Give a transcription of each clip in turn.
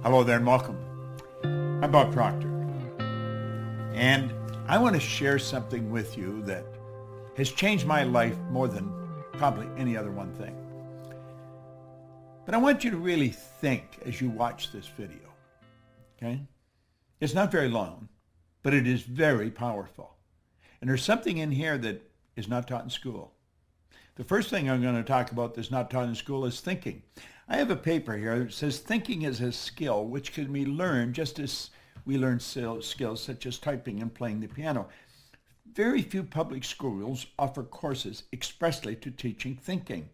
Hello there and welcome. I'm Bob Proctor, and I want to share something with you that has changed my life more than probably any other one thing. But I want you to really think as you watch this video, okay? It's not very long, but it is very powerful. And there's something in here that is not taught in school. The first thing I'm going to talk about that's not taught in school is thinking. I have a paper here that says thinking is a skill which can be learned just as we learn skills such as typing and playing the piano. Very few public schools offer courses expressly to teaching thinking.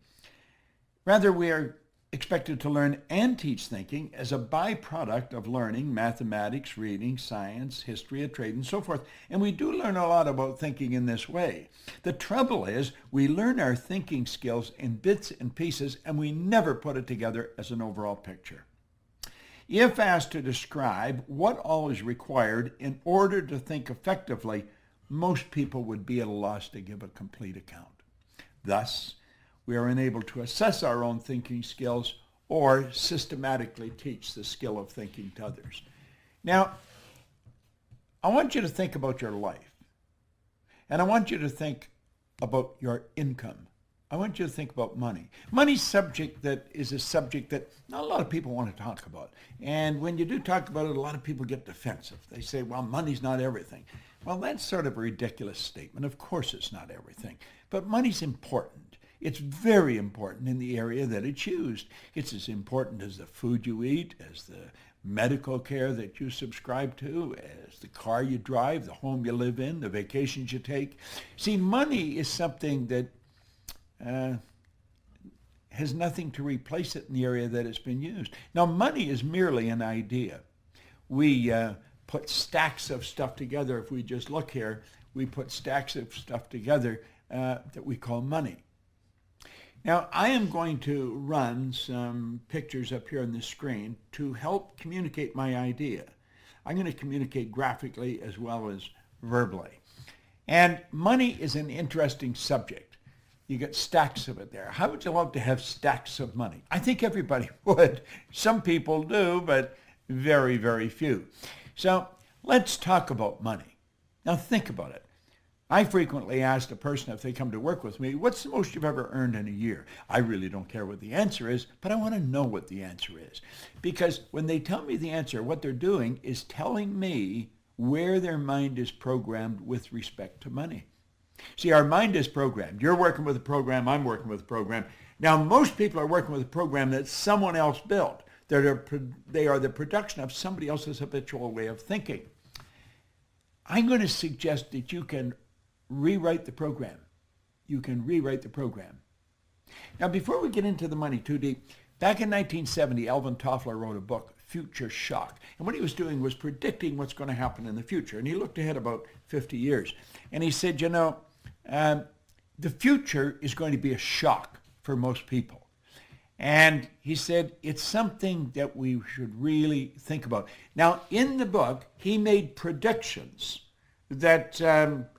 Rather, we are expected to learn and teach thinking as a byproduct of learning mathematics, reading, science, history of trade, and so forth. And we do learn a lot about thinking in this way. The trouble is we learn our thinking skills in bits and pieces, and we never put it together as an overall picture. If asked to describe what all is required in order to think effectively, most people would be at a loss to give a complete account. Thus, we are unable to assess our own thinking skills or systematically teach the skill of thinking to others. Now, I want you to think about your life, and I want you to think about your income. I want you to think about money. Money's subject that is a subject that not a lot of people want to talk about. And when you do talk about it, a lot of people get defensive. They say, well, money's not everything. Well, that's sort of a ridiculous statement. Of course it's not everything. But money's important. It's very important in the area that it's used. It's as important as the food you eat, as the medical care that you subscribe to, as the car you drive, the home you live in, the vacations you take. See, money is something that has nothing to replace it in the area that it's been used. Now, money is merely an idea. We put stacks of stuff together. If we just look here, we put stacks of stuff together that we call money. Now, I am going to run some pictures up here on the screen to help communicate my idea. I'm going to communicate graphically as well as verbally. And money is an interesting subject. You get stacks of it there. How would you love to have stacks of money? I think everybody would. Some people do, but very, very few. So let's talk about money. Now think about it. I frequently ask a person if they come to work with me, what's the most you've ever earned in a year? I really don't care what the answer is, but I want to know what the answer is. Because when they tell me the answer, what they're doing is telling me where their mind is programmed with respect to money. See, our mind is programmed. You're working with a program, I'm working with a program. Now, most people are working with a program that someone else built. They are the production of somebody else's habitual way of thinking. I'm going to suggest that you can rewrite the program. You can rewrite the program. Now, before we get into the money too deep, back in 1970, Alvin Toffler wrote a book, Future Shock. And what he was doing was predicting what's going to happen in the future. And he looked ahead about 50 years. And he said, the future is going to be a shock for most people. And he said, it's something that we should really think about. Now, in the book, he made predictions that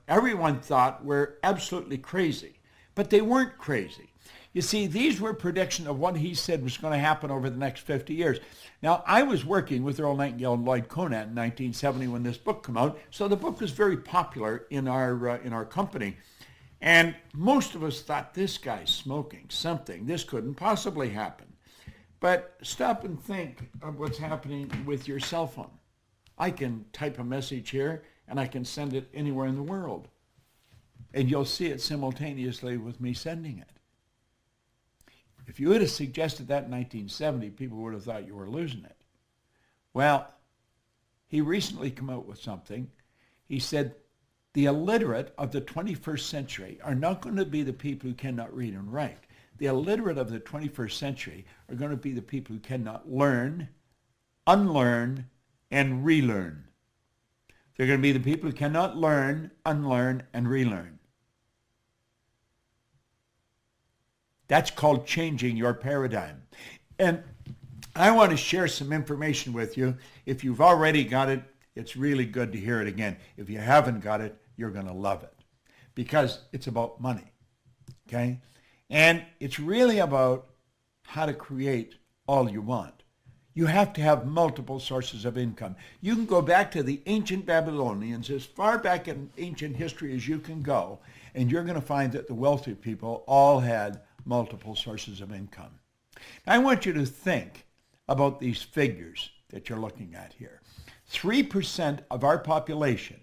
everyone thought were absolutely crazy, but they weren't crazy. You see, these were predictions of what he said was going to happen over the next 50 years. Now, I was working with Earl Nightingale and Lloyd Conant in 1970 when this book came out, so the book was very popular in our company. And most of us thought, this guy's smoking something. This couldn't possibly happen. But stop and think of what's happening with your cell phone. I can type a message here, and I can send it anywhere in the world. And you'll see it simultaneously with me sending it. If you would have suggested that in 1970, people would have thought you were losing it. Well, he recently came out with something. He said, the illiterate of the 21st century are not going to be the people who cannot read and write. The illiterate of the 21st century are going to be the people who cannot learn, unlearn, and relearn. They're going to be the people who cannot learn, unlearn, and relearn. That's called changing your paradigm. And I want to share some information with you. If you've already got it, it's really good to hear it again. If you haven't got it, you're going to love it because it's about money, okay? And it's really about how to create all you want. You have to have multiple sources of income. You can go back to the ancient Babylonians, as far back in ancient history as you can go, and you're going to find that the wealthy people all had multiple sources of income. Now, I want you to think about these figures that you're looking at here. 3% of our population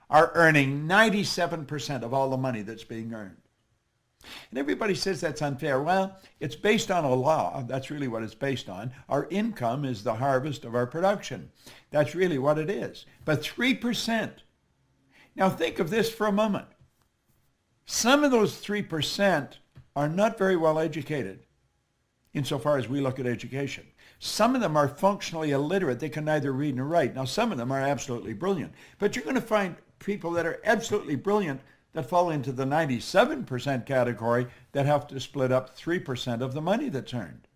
are earning 97% of all the money that's being earned. And everybody says that's unfair. Well, it's based on a law. That's really what it's based on. Our income is the harvest of our production. That's really what it is. But 3%. Now think of this for a moment. Some of those 3% are not very well educated insofar as we look at education. Some of them are functionally illiterate. They can neither read nor write. Now some of them are absolutely brilliant. But you're going to find people that are absolutely brilliant that fall into the 97% category that have to split up 3% of the money that's earned.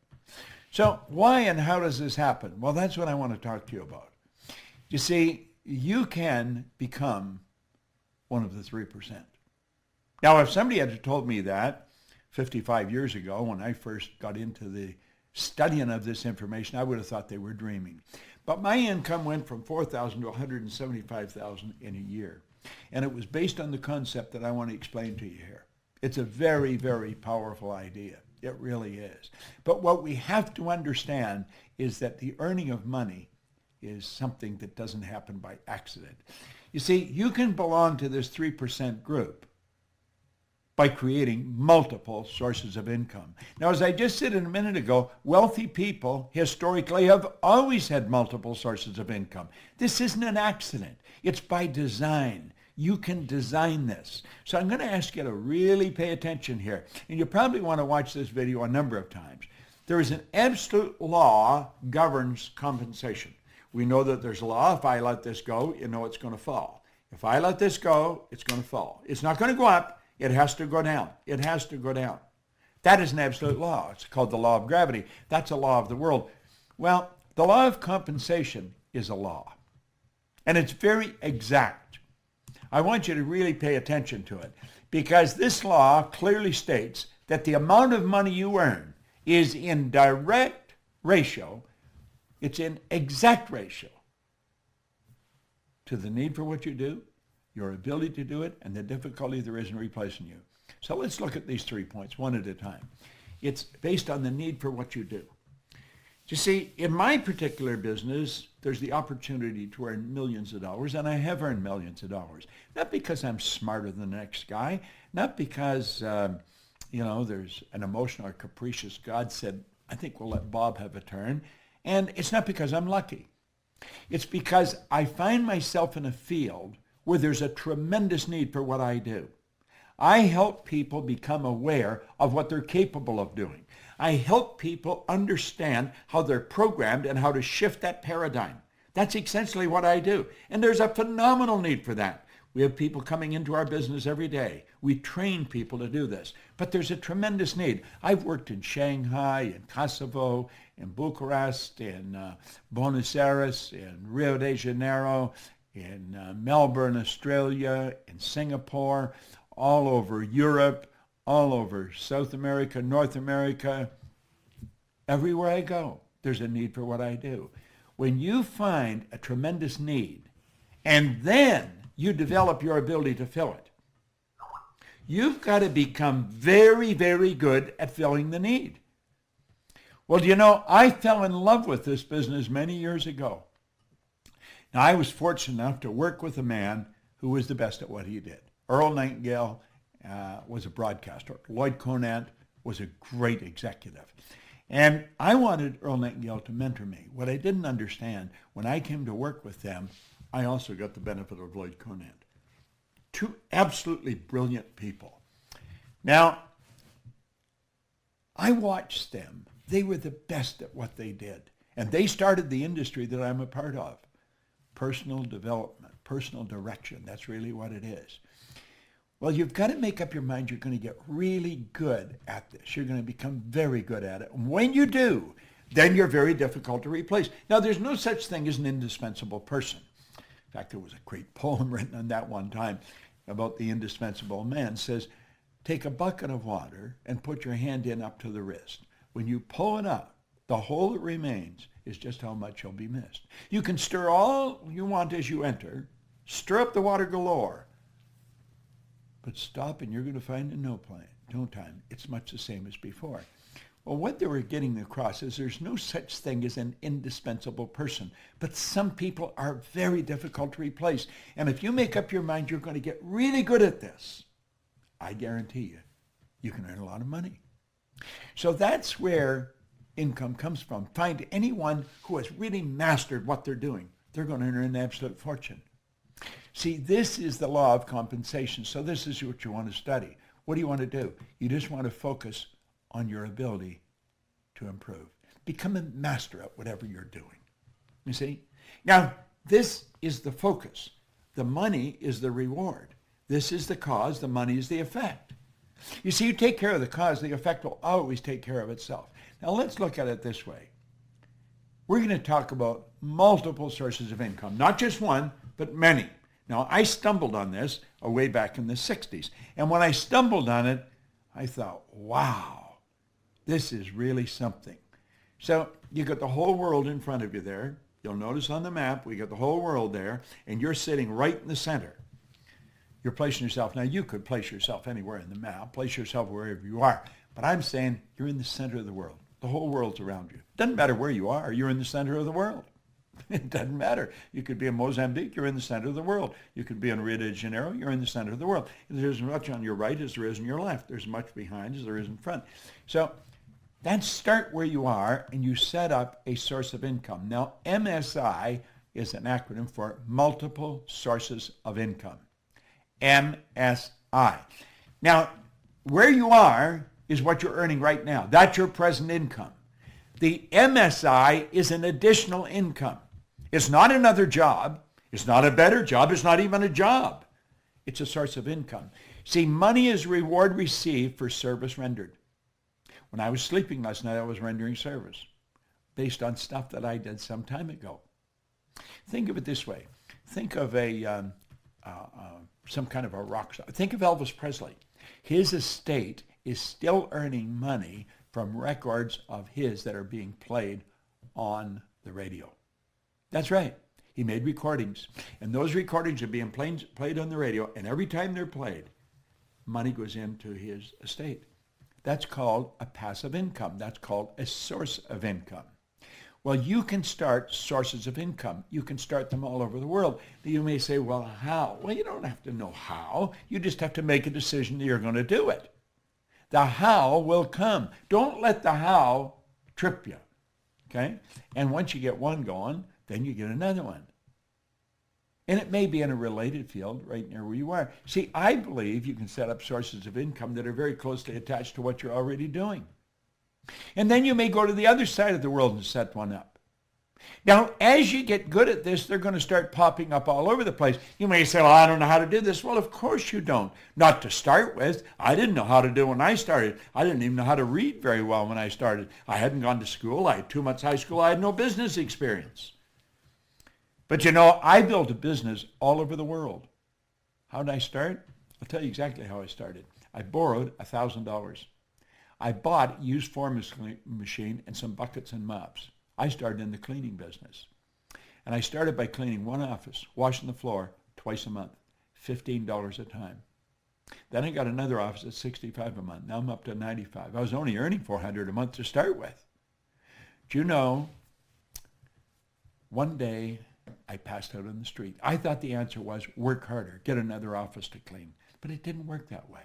So why and how does this happen? Well, that's what I want to talk to you about. You see, you can become one of the 3%. Now, if somebody had told me that 55 years ago when I first got into the studying of this information, I would have thought they were dreaming. But my income went from $4,000 to $175,000 in a year. And it was based on the concept that I want to explain to you here. It's a very, very powerful idea. It really is. But what we have to understand is that the earning of money is something that doesn't happen by accident. You see, you can belong to this 3% group by creating multiple sources of income. Now, as I just said a minute ago, wealthy people historically have always had multiple sources of income. This isn't an accident. It's by design. You can design this. So I'm going to ask you to really pay attention here. And you probably want to watch this video a number of times. There is an absolute law governs compensation. We know that there's a law. If I let this go, you know it's going to fall. If I let this go, it's going to fall. It's not going to go up. It has to go down. It has to go down. That is an absolute law. It's called the law of gravity. That's a law of the world. Well, the law of compensation is a law. And it's very exact. I want you to really pay attention to it because this law clearly states that the amount of money you earn is in direct ratio, it's in exact ratio to the need for what you do, your ability to do it, and the difficulty there is in replacing you. So let's look at these 3 points one at a time. It's based on the need for what you do. You see, in my particular business, there's the opportunity to earn millions of dollars, and I have earned millions of dollars. Not because I'm smarter than the next guy, not because, there's an emotional or capricious God said, I think we'll let Bob have a turn, and it's not because I'm lucky. It's because I find myself in a field where there's a tremendous need for what I do. I help people become aware of what they're capable of doing. I help people understand how they're programmed and how to shift that paradigm. That's essentially what I do. And there's a phenomenal need for that. We have people coming into our business every day. We train people to do this. But there's a tremendous need. I've worked in Shanghai, in Kosovo, in Bucharest, in Buenos Aires, in Rio de Janeiro, in Melbourne, Australia, in Singapore, all over Europe, all over South America, North America. Everywhere I go, there's a need for what I do. When you find a tremendous need, and then you develop your ability to fill it, you've got to become very, very good at filling the need. Well, I fell in love with this business many years ago. Now, I was fortunate enough to work with a man who was the best at what he did. Earl Nightingale was a broadcaster. Lloyd Conant was a great executive. And I wanted Earl Nightingale to mentor me. What I didn't understand, when I came to work with them, I also got the benefit of Lloyd Conant. Two absolutely brilliant people. Now, I watched them. They were the best at what they did. And they started the industry that I'm a part of. Personal development, personal direction. That's really what it is. Well, you've got to make up your mind you're going to get really good at this. You're going to become very good at it. And when you do, then you're very difficult to replace. Now, there's no such thing as an indispensable person. In fact, there was a great poem written on that one time about the indispensable man. It says, take a bucket of water and put your hand in up to the wrist. When you pull it up, The whole that remains is just how much shall be missed. You can stir all you want as you enter, stir up the water galore, but stop and you're going to find in no time it's much the same as before. Well, what they were getting across is there's no such thing as an indispensable person, but some people are very difficult to replace. And if you make up your mind you're going to get really good at this, I guarantee you can earn a lot of money. So that's where income comes from. Find anyone who has really mastered what they're doing. They're going to earn an absolute fortune. See, this is the law of compensation. So this is what you want to study. What do you want to do? You just want to focus on your ability to improve. Become a master at whatever you're doing. You see? Now, this is the focus. The money is the reward. This is the cause. The money is the effect. You see, you take care of the cause, the effect will always take care of itself. Now, let's look at it this way. We're going to talk about multiple sources of income, not just one, but many. Now, I stumbled on this way back in the 60s. And when I stumbled on it, I thought, wow, this is really something. So you got the whole world in front of you there. You'll notice on the map, we got the whole world there, and you're sitting right in the center. You're placing yourself. Now, you could place yourself anywhere in the map. Place yourself wherever you are. But I'm saying you're in the center of the world. The whole world's around you. Doesn't matter where you are. You're in the center of the world. It doesn't matter. You could be in Mozambique. You're in the center of the world. You could be in Rio de Janeiro. You're in the center of the world. There's as much on your right as there is on your left. There's as much behind as there is in front. So then start where you are, and you set up a source of income. Now, MSI is an acronym for Multiple Sources of Income. MSI. Now, where you are is what you're earning right now. That's your present income. The MSI is an additional income. It's not another job. It's not a better job. It's not even a job. It's a source of income. See, money is reward received for service rendered. When I was sleeping last night, I was rendering service based on stuff that I did some time ago. Think of it this way. Think of some kind of a rock star. Think of Elvis Presley. His estate is still earning money from records of his that are being played on the radio. That's right. He made recordings, and those recordings are being played on the radio, and every time they're played, money goes into his estate. That's called a passive income. That's called a source of income. Well, you can start sources of income. You can start them all over the world. You may say, well, how? Well, you don't have to know how. You just have to make a decision that you're going to do it. The how will come. Don't let the how trip you, okay? And once you get one going, then you get another one. And it may be in a related field right near where you are. See, I believe you can set up sources of income that are very closely attached to what you're already doing. And then you may go to the other side of the world and set one up. Now, as you get good at this, they're going to start popping up all over the place. You may say, well, I don't know how to do this. Well, of course you don't. Not to start with. I didn't know how to do it when I started. I didn't even know how to read very well when I started. I hadn't gone to school. I had 2 months high school. I had no business experience. But you know, I built a business all over the world. How did I start? I'll tell you exactly how I started. I borrowed $1,000. I bought a used forming machine and some buckets and mops. I started in the cleaning business. And I started by cleaning one office, washing the floor twice a month, $15 a time. Then I got another office at $65 a month. Now I'm up to $95. I was only earning $400 a month to start with. Do you know, one day I passed out on the street. I thought the answer was work harder, get another office to clean. But it didn't work that way.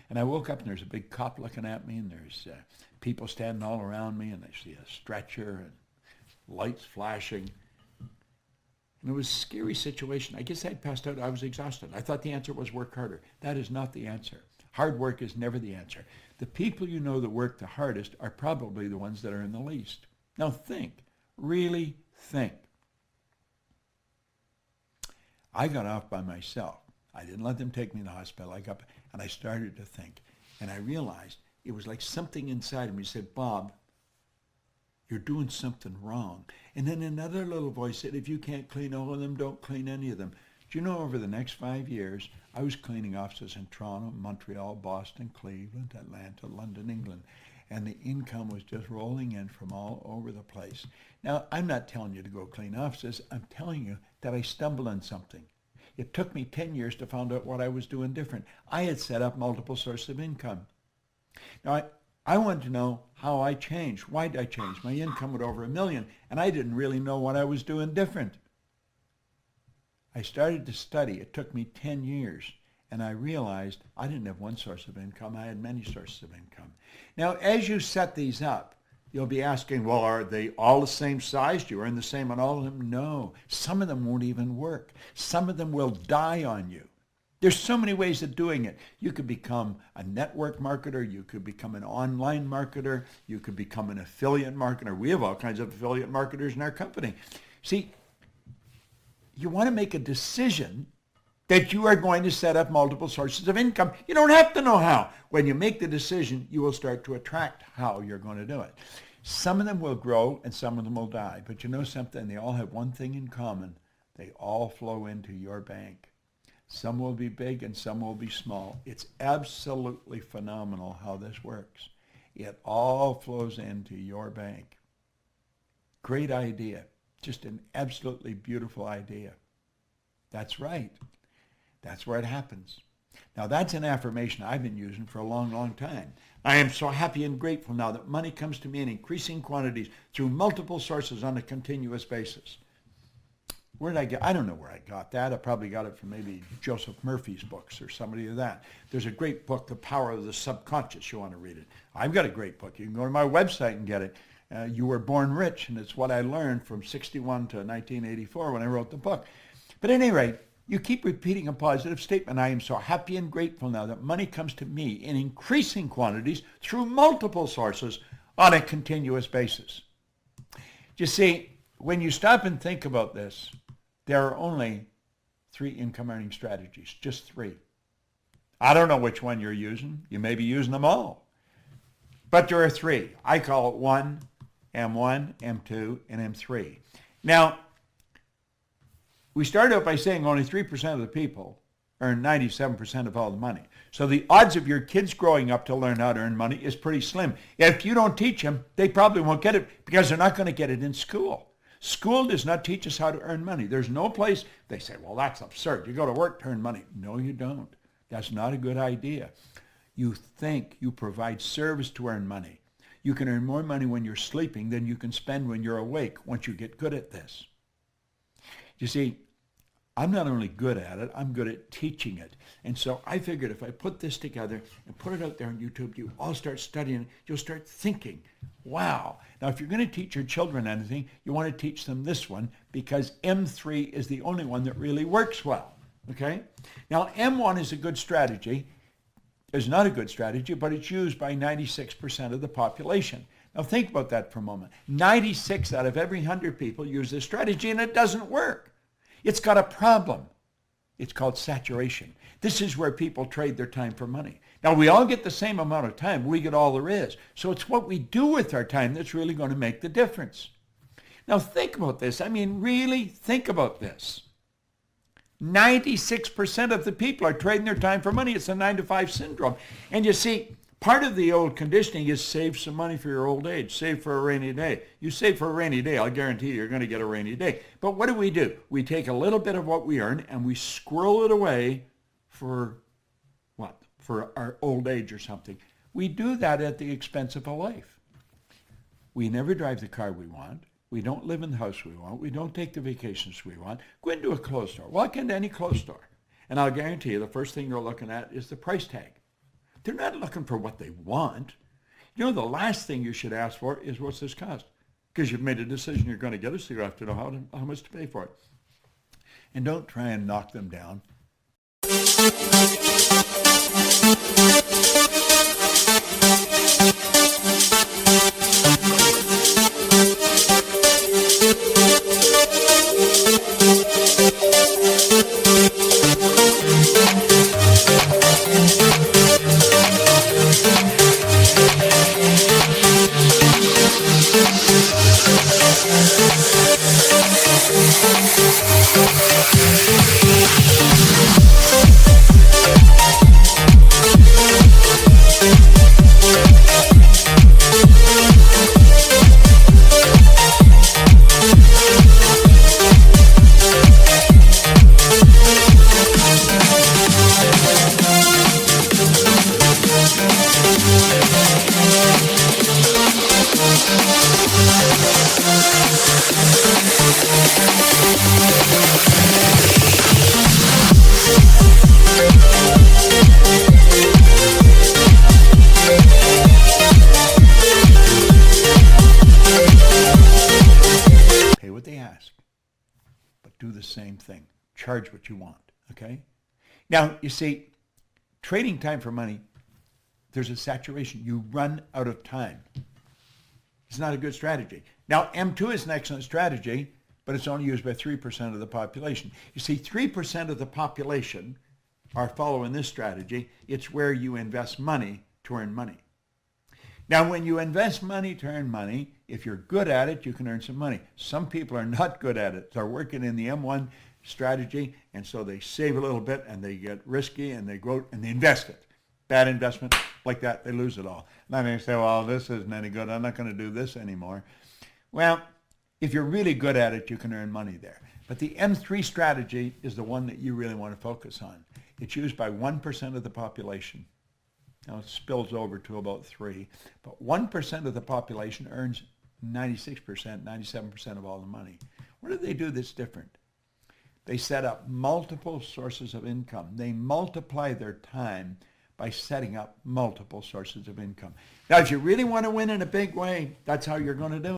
And I woke up and there's a big cop looking at me, and there's people standing all around me, and I see a stretcher and lights flashing. And it was a scary situation. I guess I'd passed out. I was exhausted. I thought the answer was work harder. That is not the answer. Hard work is never the answer. The people you know that work the hardest are probably the ones that are in the least. Now think. Really think. I got off by myself. I didn't let them take me to the hospital. I got, and I started to think. And I realized it was like something inside of me said, Bob, you're doing something wrong. And then another little voice said, if you can't clean all of them, don't clean any of them. Do you know, over the next 5 years, I was cleaning offices in Toronto, Montreal, Boston, Cleveland, Atlanta, London, England. and the income was just rolling in from all over the place. Now, I'm not telling you to go clean offices. I'm telling you that I stumbled on something. It took me 10 years to find out what I was doing different. I had set up multiple sources of income. Now, I wanted to know how I changed. Why did I change? My income was over $1 million, and I didn't really know what I was doing different. I started to study. It took me 10 years, and I realized I didn't have one source of income. I had many sources of income. Now, as you set these up, you'll be asking, well, are they all the same size? Do you earn the same on all of them? No. Some of them won't even work. Some of them will die on you. There's so many ways of doing it. You could become a network marketer. You could become an online marketer. You could become an affiliate marketer. We have all kinds of affiliate marketers in our company. See, you want to make a decision that you are going to set up multiple sources of income. You don't have to know how. When you make the decision, you will start to attract how you're going to do it. Some of them will grow and some of them will die. But you know something? They all have one thing in common. They all flow into your bank. Some will be big and some will be small. It's absolutely phenomenal how this works. It all flows into your bank. Great idea. Just an absolutely beautiful idea. That's right. That's where it happens. Now, that's an affirmation I've been using for a long, long time. I am so happy and grateful now that money comes to me in increasing quantities through multiple sources on a continuous basis. Where did I get? I don't know where I got that. I probably got it from maybe Joseph Murphy's books or somebody of that. There's a great book, The Power of the Subconscious. You want to read it. I've got a great book. You can go to my website and get it. You Were Born Rich, and it's what I learned from 61 to 1984 when I wrote the book. But at any rate, you keep repeating a positive statement. I am so happy and grateful now that money comes to me in increasing quantities through multiple sources on a continuous basis. You see, when you stop and think about this, there are only 3 income earning strategies, just 3. I don't know which one you're using. You may be using them all. But there are 3. I call it 1, M1, M2, and M3. Now, we started out by saying only 3% of the people earn 97% of all the money. So the odds of your kids growing up to learn how to earn money is pretty slim. If you don't teach them, they probably won't get it because they're not going to get it in school. School does not teach us how to earn money. There's no place, they say, well, that's absurd. You go to work to earn money. No, you don't. That's not a good idea. You think, you provide service to earn money. You can earn more money when you're sleeping than you can spend when you're awake once you get good at this. You see, I'm not only good at it, I'm good at teaching it. And so I figured if I put this together and put it out there on YouTube, you all start studying it, you'll start thinking, wow. Now, if you're going to teach your children anything, you want to teach them this one because M3 is the only one that really works well, okay? Now, M1 is a good strategy. It's not a good strategy, but it's used by 96% of the population. Now, think about that for a moment. 96 out of every 100 people use this strategy, and it doesn't work. It's got a problem. It's called saturation. This is where people trade their time for money. Now, we all get the same amount of time. We get all there is. So it's what we do with our time that's really going to make the difference. Now, think about this. I mean, really think about this. 96% of the people are trading their time for money. It's a 9-to-5 syndrome. And you see, part of the old conditioning is save some money for your old age. Save for a rainy day. You save for a rainy day, I'll guarantee you're going to get a rainy day. But what do? We take a little bit of what we earn and we squirrel it away for what? For our old age or something. We do that at the expense of a life. We never drive the car we want. We don't live in the house we want. We don't take the vacations we want. Go into a clothes store. Walk into any clothes store. And I'll guarantee you the first thing they're looking at is the price tag. They're not looking for what they want. You know, the last thing you should ask for is what's this cost? Because you've made a decision you're going to get it, so you have to know how much to pay for it. And don't try and knock them down. do the same thing. Charge what you want, okay? Now, you see, trading time for money, there's a saturation. You run out of time. It's not a good strategy. Now, M2 is an excellent strategy, but it's only used by 3% of the population. You see, 3% of the population are following this strategy. It's where you invest money to earn money. Now, when you invest money to earn money, if you're good at it, you can earn some money. Some people are not good at it. They're working in the M1 strategy, and so they save a little bit, and they get risky, and they go and they invest it. Bad investment, like that, they lose it all. And then they say, well, this isn't any good. I'm not going to do this anymore. Well, if you're really good at it, you can earn money there. But the M3 strategy is the one that you really want to focus on. It's used by 1% of the population. Now it spills over to about 3%, but 1% of the population earns 96%, 97% of all the money. What do they do that's different? They set up multiple sources of income. They multiply their time by setting up multiple sources of income. Now, if you really want to win in a big way, that's how you're going to do it.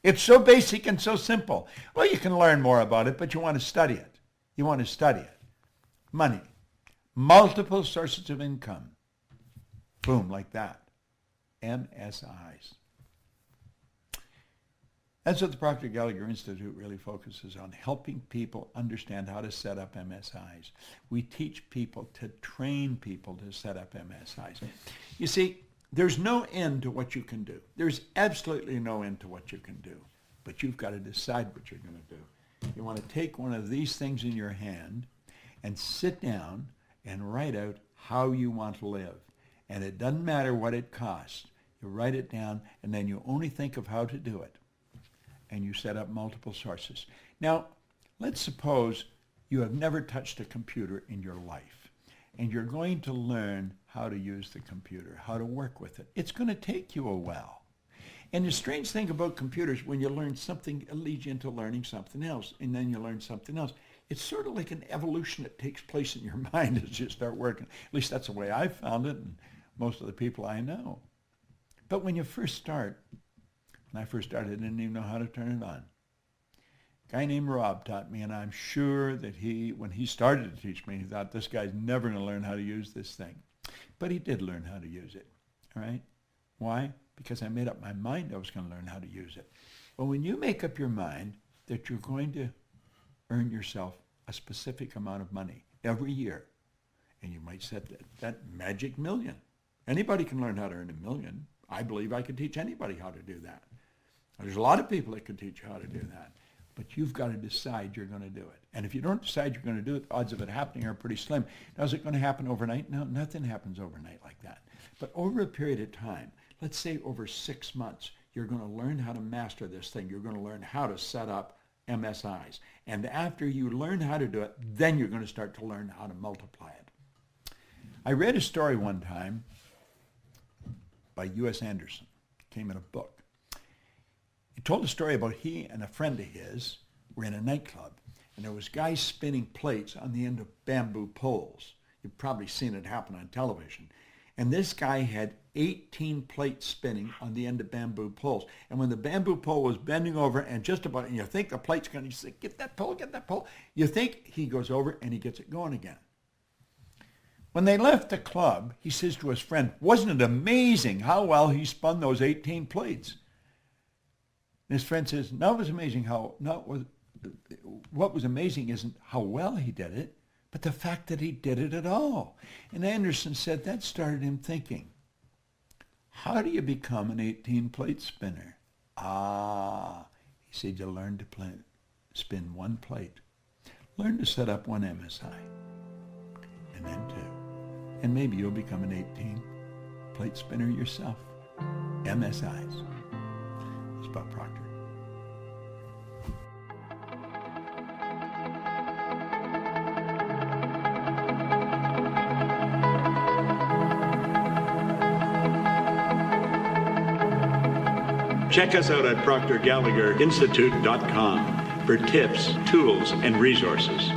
It's so basic and so simple. Well, you can learn more about it, but you want to study it. You want to study it. Money. Multiple sources of income. Boom, like that. MSIs. That's what the Proctor Gallagher Institute really focuses on, helping people understand how to set up MSIs. We teach people to train people to set up MSIs. You see, there's no end to what you can do. There's absolutely no end to what you can do. But you've got to decide what you're going to do. You want to take one of these things in your hand and sit down and write out how you want to live. And it doesn't matter what it costs. You write it down, and then you only think of how to do it. And you set up multiple sources. Now, let's suppose you have never touched a computer in your life, and you're going to learn how to use the computer, how to work with it. It's going to take you a while. And the strange thing about computers, when you learn something, it leads you into learning something else, and then you learn something else. It's sort of like an evolution that takes place in your mind as you start working. At least that's the way I found it, and most of the people I know. But when you first start, when I first started, I didn't even know how to turn it on. A guy named Rob taught me, and I'm sure that when he started to teach me, he thought, this guy's never going to learn how to use this thing. But he did learn how to use it, all right? Why? Because I made up my mind I was going to learn how to use it. Well, when you make up your mind that you're going to earn yourself a specific amount of money every year, and you might set that magic million. Anybody can learn how to earn $1 million. I believe I could teach anybody how to do that. There's a lot of people that could teach you how to do that. But you've got to decide you're going to do it. And if you don't decide you're going to do it, the odds of it happening are pretty slim. Now, is it going to happen overnight? No, nothing happens overnight like that. But over a period of time, let's say over 6 months, you're going to learn how to master this thing. You're going to learn how to set up MSIs. And after you learn how to do it, then you're going to start to learn how to multiply it. I read a story one time by U.S. Anderson. It came in a book. He told a story about he and a friend of his were in a nightclub, and there was guys spinning plates on the end of bamboo poles. You've probably seen it happen on television. And this guy had 18 plates spinning on the end of bamboo poles. And when the bamboo pole was bending over and just about, and you think the plate's going to say, get that pole, you think he goes over and he gets it going again. When they left the club, he says to his friend, wasn't it amazing how well he spun those 18 plates? And his friend says, "No, it was amazing what was amazing isn't how well he did it, but the fact that he did it at all." And Anderson said that started him thinking, how do you become an 18-plate spinner? He said, you learn to spin one plate. Learn to set up one MSI, and then two. And maybe you'll become an 18-plate spinner yourself. MSIs. It's Bob Proctor. Check us out at ProctorGallagherInstitute.com for tips, tools, and resources.